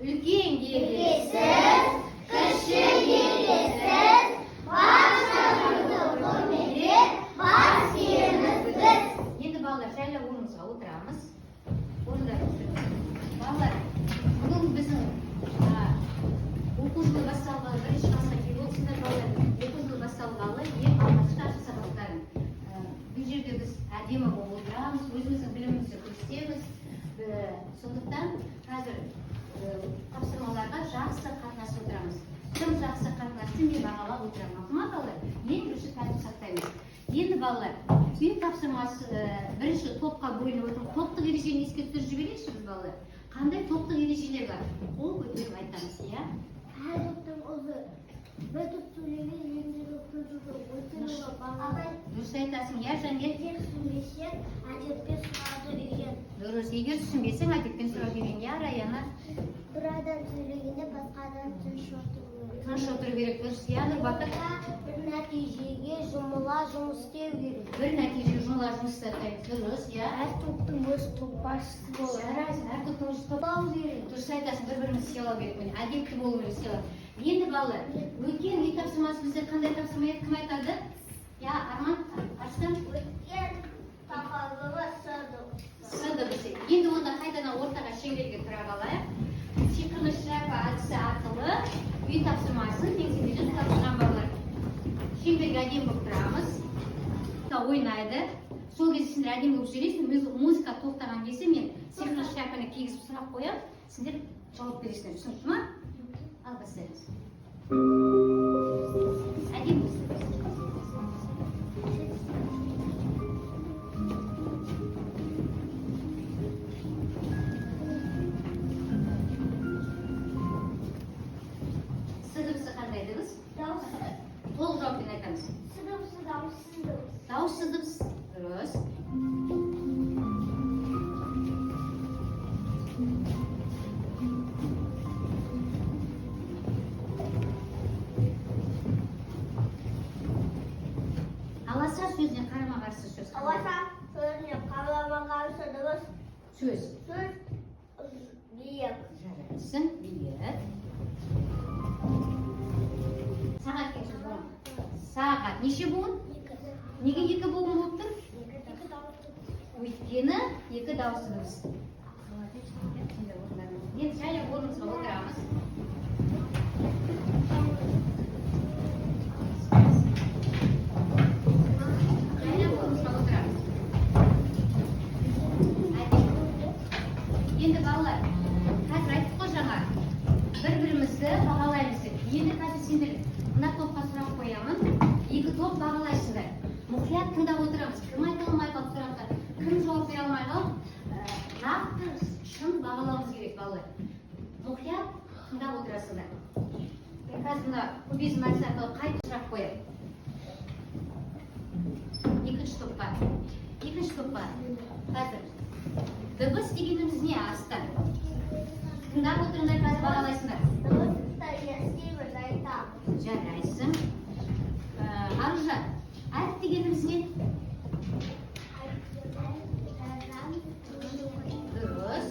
Үлкен келесіз, кіші келесіз, баршаңызды құрметтеп, бас киеміз біз. Енді балалар, жайлап орнымызға отырамыз. Балалар, бүгін біздің оқу жылы басталғалы, бірінші классқа келіп отырсыңдар балалар. Оқу жылы басталғалы ең алғашқы ашық сабақтарын. Бұл жерде біз әдемі болып отырамыз, өзіміздің білімімізді көрсетеміз. Сондықтан қазір тапсырмаларға жақсы қатынасып отырамыз. Кім жақсы қатынасты мен бағалап отырамын. Ма балалар? Ең бірінші тәртіп сақтаймыз. Енді балалар, үй тапсырмасы бірінші топқа бөлініп отыр. Топтық ережені еске түсіріп жіберейікші біз балалар. Қандай топтық ережелер бар? Қол көтеріп айтамыз, иә? Әр топтың өзі бір топ сөйлеген, екінші топтың сөйлеген, дұрыс айтасың, иә Жанел? егер түсінбесең, әдеппен сұрауды үйрен. Дұрыс, егер түсінбесең, әдеппен сұрауды үйрен, иә Раяна? Bir adam söylediğinde başka adam tınış oturuyor. Тыныш отыру керек, дұрыс, иә Нұрбақыт? Bir neticeye жұмыла жұмыс істеу керек. Бір нәтиже жұмыла жұмыс істейміз, дұрыс, иә? Әр топтың өз топ басшысы болады. Жарайсың, әр топтың өз топ Сыйлау керек. дұрыс айтасың, бір-бірімізді сыйлау керек, міне әдепті болу керек сыйлау. Енді балалар, өткен үй тапсырмасы бізде қандай тапсырма еді, кім айтады? Я Арман, Арыстан? Өткен тақалығы Сырды бізде. Енді онда қайтадан ортаға шеңберге тұрап алайық. Сиқырлы шляпа әдісі арқылы үй тапсырмасын негізінде тапсырған балалар. Шеңберге әдемі болып тұрамыз. Ойнайды. Сол кезде сендер әдемі болып жүресіңдер. Музыка тоқтаған кезде мен сиқырлы шляпаны кигізіп сұрақ қоямын. Сендер жауап бересіңдер. Түсінікті ма? Ал бастаймыз. Әдемі болсын. Толық жауаппен айтамыз. Дауыссыз дыбыс. Дұрыс. Аласа сөзіне қарама-қарсы сөз. Аласа сөзіне қарама-қарсы дыбыс. Сөз. Сөз биік. Жарайсың, биік. Сағат екен сөз болған. Сағат неше буын? Неге екі буын болып тұр? Өйткені екі дауысты дыбыс. Енді жайлап орнымызға отырамыз. Жайлап орнымызға отырамыз. Енді балалар, қазір айттық қой жаңа, бір-бірімізді бағалаймыз деп. Енді қазір сендер мына топқа сұрақ қоямын. Екі топ бағалайсыңдар. Мұқият тыңдап отырамыз. Кім айта алмай қалып сұраққа, кім жауап бере алмай қалып, нақты шын бағалауымыз керек балалар. Мұқият тыңдап отырасыңдар. Мен қазір мына көбейсін мәлісі арқылы қайта сұрақ қоямын. Екінші топқа. Қазір. Дыбыс дегеніміз не аста? Тыңдап отырыңдар, қазір бағалайсыңдар. Жарайсың. Аружан, әріп дегеніміз не? Дұрыс.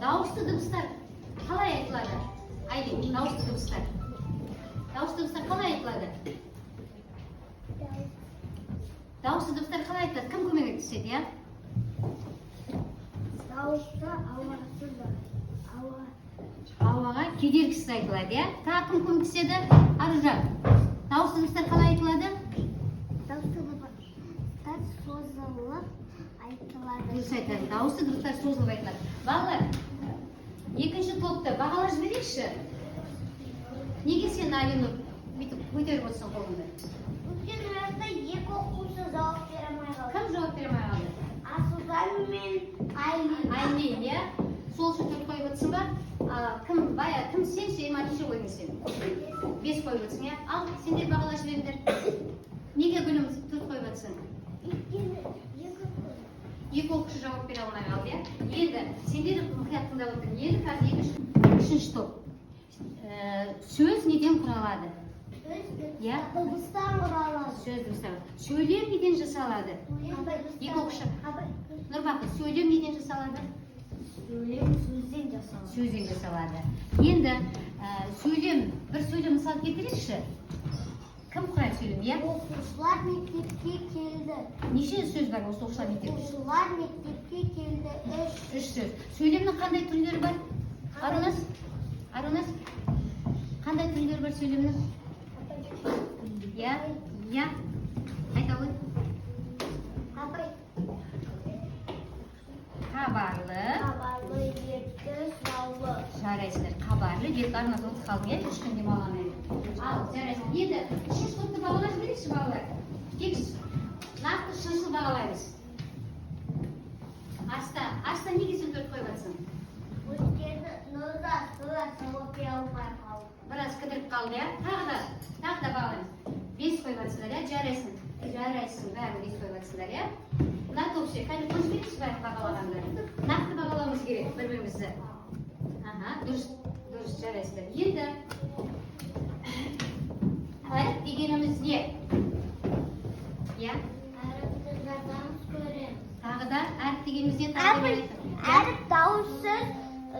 Дауысты дыбыстар қалай айтылады? Айдың, дауысты дыбыстар. Дауысты дыбыстар қалай айтылады? Дауысты дыбыстар қалай айтылады? Кім көмек етседі, я? Дауысты Ауаға кедергісіз айтылады, я? Тағы кім көмектеседі? Аружан. Дауысты дыбыстар қалай айтылады? Дауысты дыбыстар созылып айтылады. Дұрыс айтады. Дауысты дыбыстар созылып айтылады. Балалар, екінші топты бағалар жіберейікші. Неге сен Алину бүйтіп көтеріп отырсың қолыңды? Өткен уақытта екі оқушы жауап бере алмай қалды. Кім жауап бере алмай қалды? Асылжан мен Айлин, иә? Сол үшін төрт қойып отырсың ба? Кім сен ше, неше қойдың сен? 5 қойып отырсың, иә? Ал, сендер бағала жіберіңдер. Неге гүлім төрт қойып отырсың? Екі оқушы жауап бере алмай қалды, иә? Енді, сендер мұқият тыңдап отыр. Енді қазір үшінші топ. Сөз неден құралады? Дыбыстан құралады. Сөз дыбыстан. Сөйлем неден жасалады? Екі оқушы. Нұрбақыт, сөйлем неден жасалады? Сөйлем сөзден сөйлем жасалады. Енді сөйлем, бір сөйлем мысал келтірейікші. Кім құрайды сөйлем, иә? Оқушылар мектепке келді. Неше сөз бар осы оқушылар мектепте? Оқушылар мектепке келді. Үш сөз. Сөйлемнің қандай түрлері бар? Арунас? Қандай түрлері бар сөйлемнің? Я. Айта ғой. Хабарлы. Хабарлы, ерікті, сұраулы. Жарайсыздар. Хабарлы, ерікті. Арунас отыз қалдың, иә? 3 күн демалғаннан кейін. Ал, жарайсыз. Енді үшінші топты бағалап жіберейікші, балалар. Тек нақты шыншыл бағалаймыз. Аста неге сен 4 қойып жатсың? Өйткені Нұрзат жауап бере алмай қалды. Біраз кідіріп қалды, иә? Тағы да бағалаймыз. 5 қойып жатсыңдар, иә? Жарайсың, бәрі 5 қойып жатсыңдар, иә? Мына топшы, қайда қойып жіберейікші бәрі бағалағандар. Нақты бағалауымыз керек бір-бірімізді. Дұрыс, жарайсыздар. Енді әріп дегеніміз не? Иә? Әріпті жазамыз көреміз. Тағы да әріп дегеніміз не? Әріп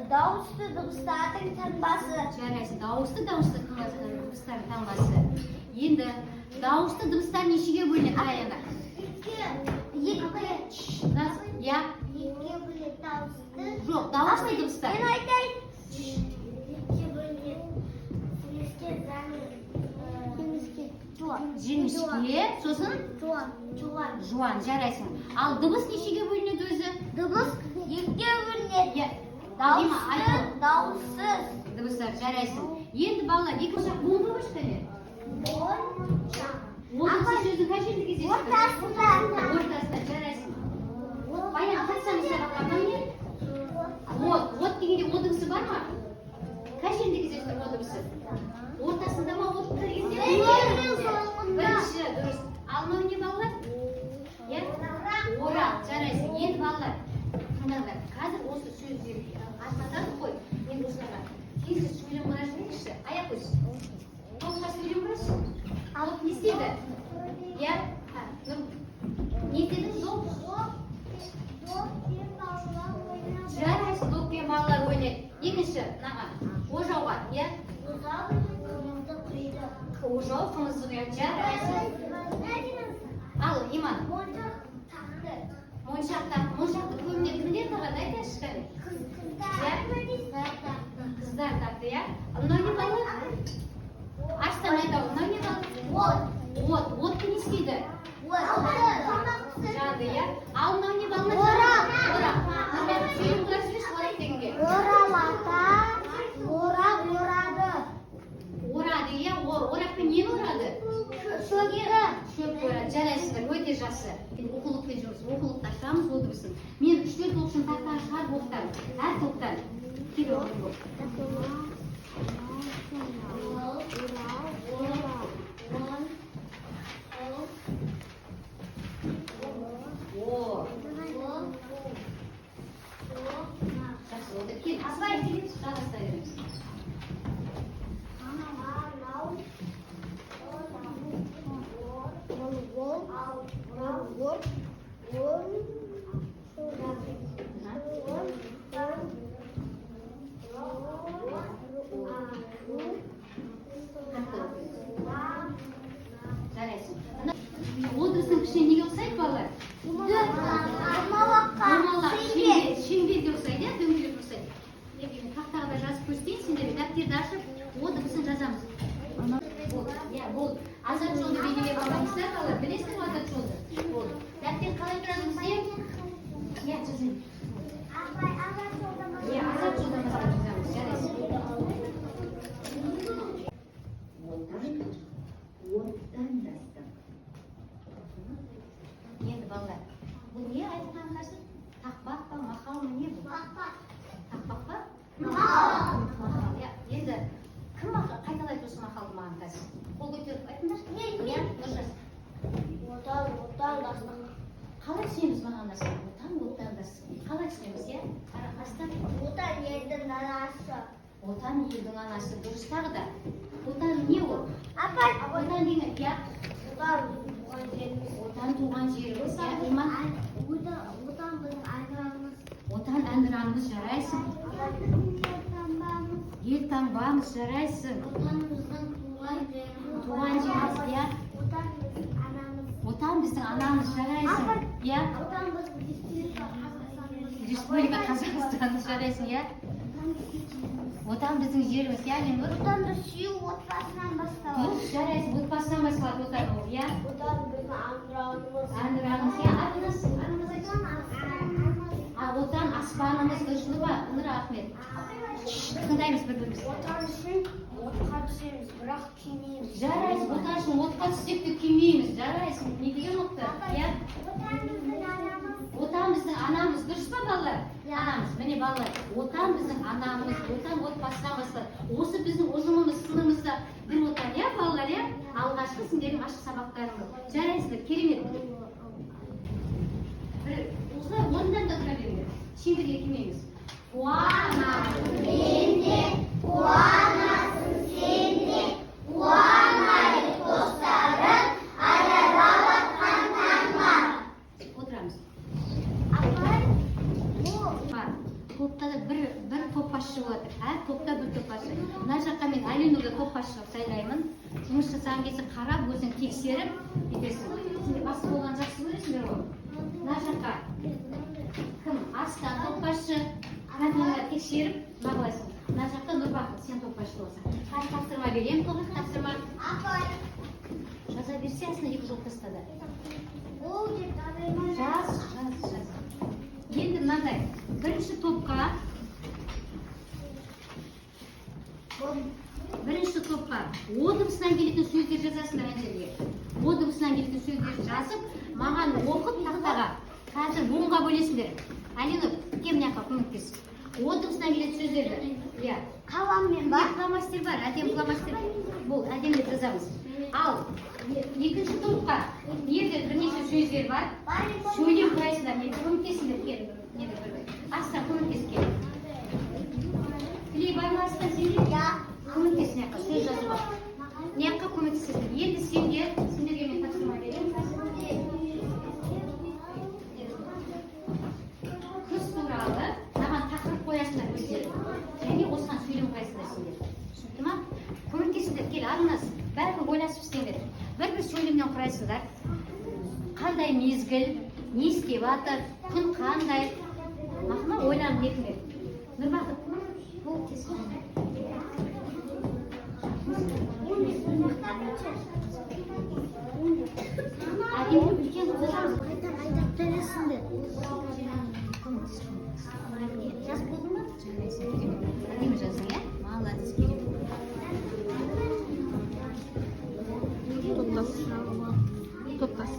дауысты дыбыстардың таңбасы. Жарайсың, дауысты дыбыстардың таңбасы. Енді дауысты дыбыстар нешеге бөлінеді? Қарай ана. Я? Екіге бөлінеді дауысты. Жоқ, дауысты дыбыстар. Мен айтайын. Екіге бөлінеді. Жеміске, сосын? Жуан, жарайсың. Ал дыбыс нешеге бөлінеді өзі? Дыбыс екіге бөлінеді. Дауыссыз. Дыбыстар, жарайсың. Енді балалар, екі жақ болды ғой шыққане? Отысы сөздің қай жерінде кездесіп? Ортасында, жарайсың. Баян, қатсаңыз сабаққа не? От дегенде о дыбысы бар ма? Қай жерінде кездесіп о дыбысы? Ортасында ма от кіргенде? Бірінші, дұрыс. Ал мынау не балалар? Орақ, жарайсың. Енді балалар, тыңдаңдар. Қазір осы сөздер атматады қой. Енді осыларға тезірек сөйлем қара жіберейікші. Аяқ өз. Тоққа сөйлем қарашы. Алып не істеді? Я? Не істедің? Жарайсың, доппен балалар ойнайды. Екінші, ожауға, иә? Ожау қымызды құяды, жарайсың. Ал, Иман. Моншақты көбіне кімдер тағады, айташы кәне? Қыздар тақты, иә? Мынау не балалар? Аштан айтау, мынау не балалар? Отты не істейді? Жанды, иә? Ал мынау не балалар? Орақ. Сөйлем құра жүреш, орақ дегенге? Орады, иә? Орақпен нені орады? Шөп орады, жарайсыздар, өте жақсы. Оқулықпен жүрміз, оқулықты ашамыз, о дыбысын. Мен 3-4 тоқшын тақтан шығарып оқытамын. Әр тоқтан. Кел оқып оқып. Жақсы, олды кел. Асылай келеміз, жалғастай береміз. Отырыстың кішіне неге ұқсайды балалар? Шеңберге ұқсайды, иә? Дөңгелек ұқсайды. Тақтаға да жазып көрсетейін, сендерге дәптерді ашып, отырысын жазамыз. Болды. Азат жолды бейнелеп аламыздар, балалар. Білесіздер ме азат жолды? Болды. Дәптер қалай тұрады бізде? Иә, жазайын. Азат жолдан бастап жазамыз, жарайсың. Оттан бастап. Енді балалар, бұл не айтылған қазір? Тақпақ па, мақал ма, не бұл? Тақпақ па? Мақал. Енді кім қайталайды осы мақалды маған қазір? Қол көтеріп айтыңдар. Нұржас. Отан дастық. Қалай түсінеміз маған дастық? Отан дастық. Қалай түсінеміз, иә? Астан. Отан елдің анасы. Отан елдің анасы. Дұрыс тағы да. Отан не ол? Отан деген, иә? Отан туған жеріміз, иә? Иман? Отан біздің әнұранымыз. Отан әнұранымыз, жарайсың. Елтаңбамыз, жарайсың. Отанымыздың туған жеріміз. Туған жеріміз, иә. Отан біздің анамыз. Отан біздің анамыз, жарайсың. Иә. Отан біздің Республика Қазақстан, жарайсың, иә. Отан біздің жеріміз, иә, Ленур? Отанды сүю отбасынан басталады. Дұрыс, жарайсың, отбасынан басталады отан ол, иә. Отан біздің әнұранымыз. Әнұранымыз, иә, атыңыз? Отан аспанымыз, дұрыс па? Рахмет. Тыңдаймыз бір-біріміз. Отан үшін отқа түсеміз, бірақ күймейміз. Жарайсың, отан үшін отқа түссек те күймейміз, жарайсың. Не деген мықты, иә? Отан біздің анамыз. Отан біздің анамыз, дұрыс па балалар? Анамыз, міне балалар, отан біздің анамыз, отан отбасынан басталады. Осы біздің ұжымымыз, сынымызда бір отан, иә балалар, иә? Алғашқы сендердің ашық сабақтарыңыз. Жарайсыңдар, керемет. Осылай орындарда тұра беріңдер. Шеңберге келмейміз. Қуанамын мен де, қуанасың сен де, қуанайық достарым, айаралатқан таңға. Отырамыз. Бар. Топта да бір топбасшы болады. Әр топта бір топбасшы. Мына жаққа мен Алинурды топбасшы сайлаймын. Жұмыс жасаған кезде қарап, өзің тексеріп кетесің. Сендер басы болған жақсы көресіңдер ғой. Мына жаққа кім? Астан топбасшы. Картинаға тексеріп бағалайсың. Мына жақта Нұрбақыт, сен топбасшы болсаң. Қазір тапсырма беремін, тоғыз тапсырма. Жаза берсе, астына екі жол тастады. Жаз. Енді мынандай, бірінші топқа о дыбысынан келетін сөздер жазасыңдар ана жерге. О дыбысынан келетін сөздер жазып, маған оқып тақтаға. Қазір буынға бөлесіңдер. Алинур, кел мына жаққа көмектес. О дыбысынан келетін сөздерді. Иә. Қаламмен ба? Фломастер бар, әдемі фломастер. Бұл әдемілеп жазамыз. Ал екінші топқа егер бірнеше сөздер бар, сөйлем құрайсыңдар, не көмектесіңдер, кел. Астан көмектес, кел. Тілей бар ма астан сендер? Көмектес мына жаққа, сөз жазуға. Мына жаққа көмектесіңдер. Енді сендерге мен тапсырма беремін. Күз туралы маған тақырып қоясыңдар өздері. Және осыған сөйлем құрайсыңдар сендер. Түсінікті ма? Көмектесіңдер, кел, арнас. Бәрін ойласып істеңдер. Бір сөйлемнен құрайсыңдар. Қандай мезгіл, не істеп жатыр, күн қандай. Мақыма ойланып нетіңдер. Нұрбақыт, бұл тесін. Әдемі үлкен қойсаңыз. Айтап бересіңдер. Жаз болдың ба? Әдемі жазың, иә? Молодец, керемет. Топтас.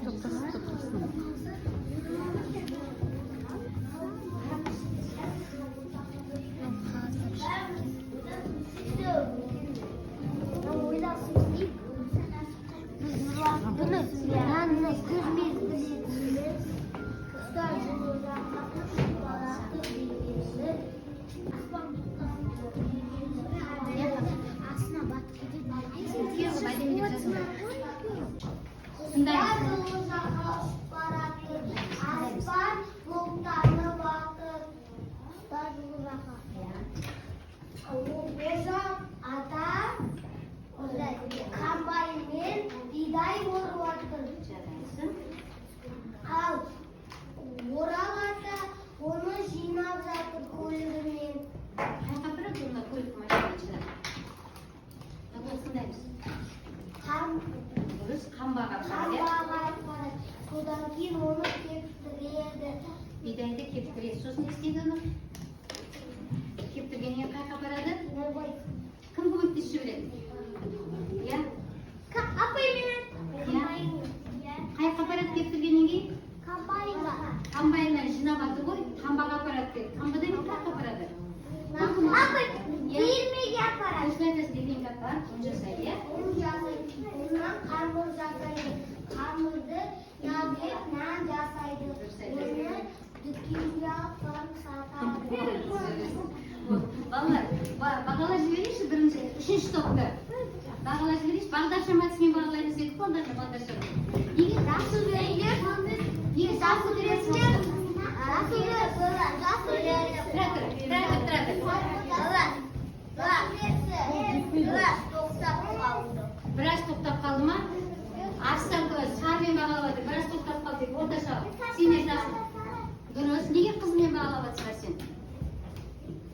Содан кейін оны кептіреді. Бидайды кептіреді. Сосын не істейді оны? Кептіргеннен қайқа барады? Кім көмектесіп жібереді? Иә? Апаймен. Қайқа барады кептіргеннен кейін? Комбайнға. Комбайннан жинап алды ғой, қамбаға апарады. Қамбадан кейін қайқа апарады? Фирмеге апарады. Осылай айтасың, деген апарады, оны жасайды, иә? Оны жасайды. Онан қамыр жасайды. Қамырды ядып, нан жасайды. Оны дүкенге апарып сатады. Балалар, бағалап жіберейінші бірінші, үшінші топты. Бағалап жіберейінші, бағдаршамасымен бағалаймыз дедік, бағдаршама. Егер жақсы беріңдер, егер жақсы бересіңдер,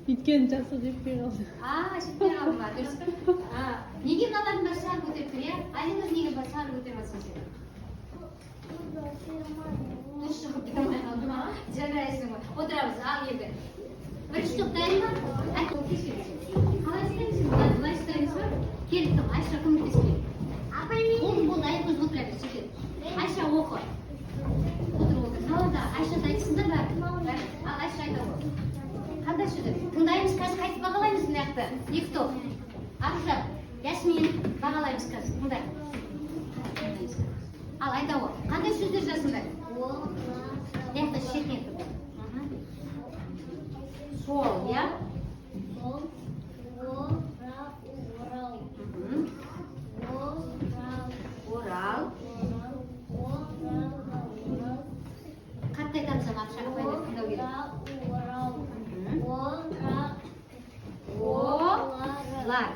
Өйткені жасы жетпей қалды. Жетпей қалды ма? Дұрыс. Неге мыналардың бәрі сары көтеріп тұр, иә? Айнұр неге сары көтеріп жатсың сен? Дұрыс шығып тұрмай қалды ма? Жарайсың ғой. Отырамыз, ал енді. Бірінші топ дайын ба? Айтып кешіріңіз. Қалай істейміз? Былай істейміз ба? Келіп тұр, Айша көмектеспейді. Болды, айқыз отыра бер, сөйтеді. Айша оқы. Отыр. Салонда Айша айтсын да бәрі. Ал Айша айта ғой. Қандай сөздер? Тыңдаймыз, қазір қайтып бағалаймыз мына жақта. Екі топ. Аружан, Ясмин, бағалаймыз қазір. Тыңдай. Ал айта ғой. Қандай сөздер жазыңдар? Яқты шетінен тұр. Сол, иә? Орал. Қатты айтамыз ана ақшаға байлап тыңдау керек. Олар.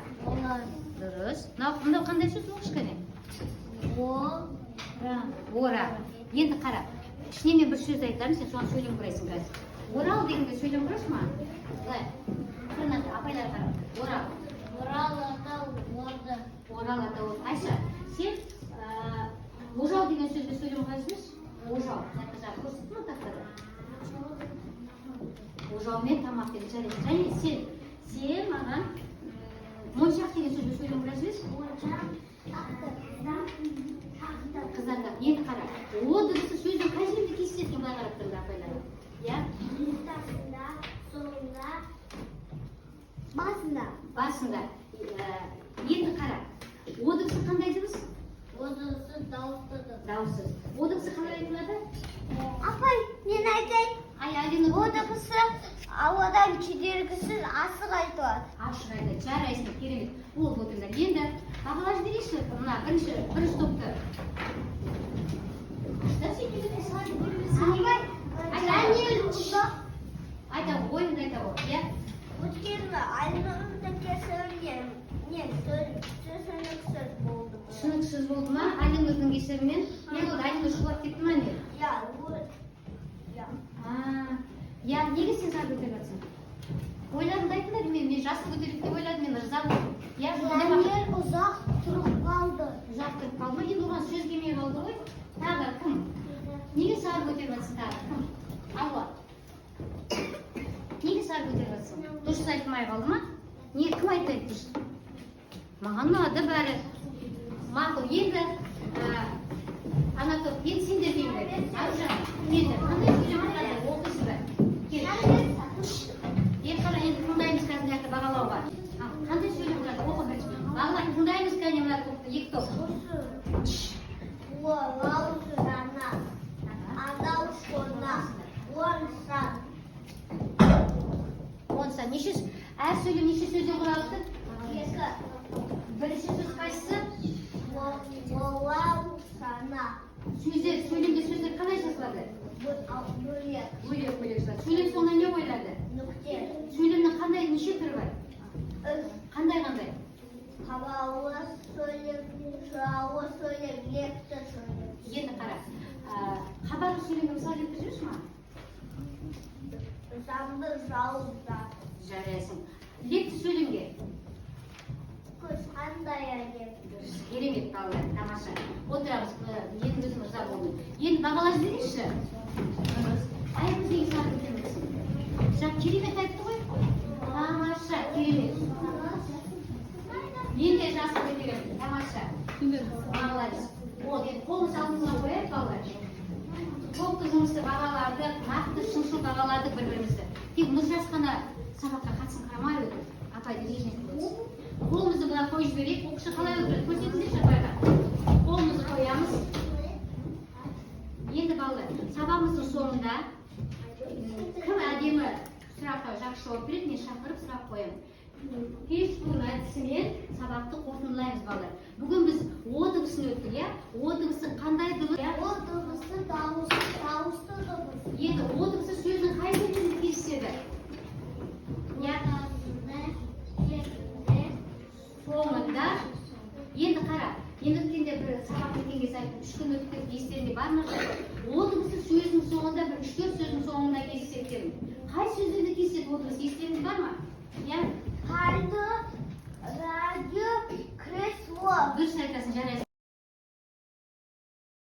Дұрыс. Мынау қандай сөз ол кішкене? Ора. Енді қара. Ішіне мен бір сөз айтамын, сен соған сөйлем құрайсың қазір. Орал дегенде сөйлем құрайсың ма? Былай. Қырнаты апайлар қарап. Орал. Орал ата орды. Айша, сен ожау деген сөзбен сөйлем құрайсың? Ожау. Көрсеттің ме тақтада? Ожаумен тамақ деген жарайды. Және сен маған моншақ деген сөзбен сөйлем құрайсың? Қыздарда, енді қара. О дыбысы сөздің қай жерінде кездесетін былай қарап тұрды апайлар? Иә? Басында. Енді қара. О дыбысы қандай дыбыс? О дыбысы Дауыссыз. О дыбысы қалай айтылады? Апай, мен айтайын. Айдың О дыбысы ауадан кедергісіз асық айтылады. ашық айтады. Жарайсың, керемет. Ол отырыңдар. Енді бағалап жіберейікші. Мына бірінші топты. Айта ғой, ойыңды айта ғой, иә? Өткені Айнұрдың кесірінен түсініксіз болды. Түсініксіз болды ма? Айнұрдың кесірінен? Не болды? Айнұр шулап кетті ма не? Я, неге сен сары көтеріп жатсың? Ойладың айтыңдар, мен жасты көтеріп деп ойладым, мен ырза болдым. Дәмер ұзақ тұрып қалды. Ұзақ тұрып қалды ма? Енді оған сөз келмей қалды ғой. Тағы кім? Неге сары көтеріп жатсың тағы? Кім? Алла. Неге сары көтеріп жатсың? Дұрыс айтылмай қалды ма? Кім айтпайды дұрыс? Маған ұнады бәрі. Мақұл, енді ана топ, енді сендер деймін. Аружан, енді қандай сөйлем айтады? Оқисың ба? Кел. Енді қара, енді тыңдаймыз қазір мына жақта бағалауға. Қандай сөйлем айтады? Оқы бірінші. Балалар, тыңдаймыз кәне мына топты, екі топ. Онса, әр сөйлем неше сөзден құралды? Екі. Бірінші сөз қайсысы? Сөйлемде сөздер қалай жазылады? Бөлек жазылады. Сөйлем соңына не қойылады? Сөйлемнің қандай неше түрі бар? Қандай? Хабарлы сөйлем, сұрауы сөйлем, лекті сөйлем. Енді қара. Хабарлы сөйлемге мысал келтіріп жүрсің ма? Замды жауызда. Жарайсың. Лекті сөйлемге? Күз қандай әдеп. Керемет балалар, тамаша. Отырамыз, енді өзім ырза болдым. Енді бағалап жіберейікші. Айымыз неге сары көтермексің? Керемет айтты ғой? Тамаша, керемет. Мен де жасы көтеремін, тамаша. Бағалаймыз. Енді қолымыз алдымызға қояйық балалар. Топты жұмысты бағаларды, нақты шыншыл бағаларды бір-бірімізді. Тек нұржас қана сабаққа қатысын қарамай отыр. Апайды режимді болсын. Қолымызды бұлай қойып жіберейік. Оқушы қалай отырады? Көрсетіңдерші апайға. Қолымызды қоямыз. Енді балалар, сабағымыздың соңында кім әдемі сұраққа жақсы жауап береді, мен шақырып сұрақ қоямын. Пешпун әдісімен сабақты қорытындылаймыз балалар. Бүгін біз О дыбысын өттік, иә? О дыбысы қандай дыбыс? О дыбысы дауысты дыбыс. Енді О дыбысы сөздің қай жерінде кездеседі? Соңында. Енді қара. Мен өткенде бір сабақ өткен кезде айттым, 3 күн өтіп естерінде бар ма? О дыбысы сөздің соңында бір 3-4 сөздің соңында кездеседі дедім. қай сөздерді кесіп отырсыз, естеріңіз бар ма? Иә? Pardon, radyo, kreslo. Дұрыс айтасың, жарайсың.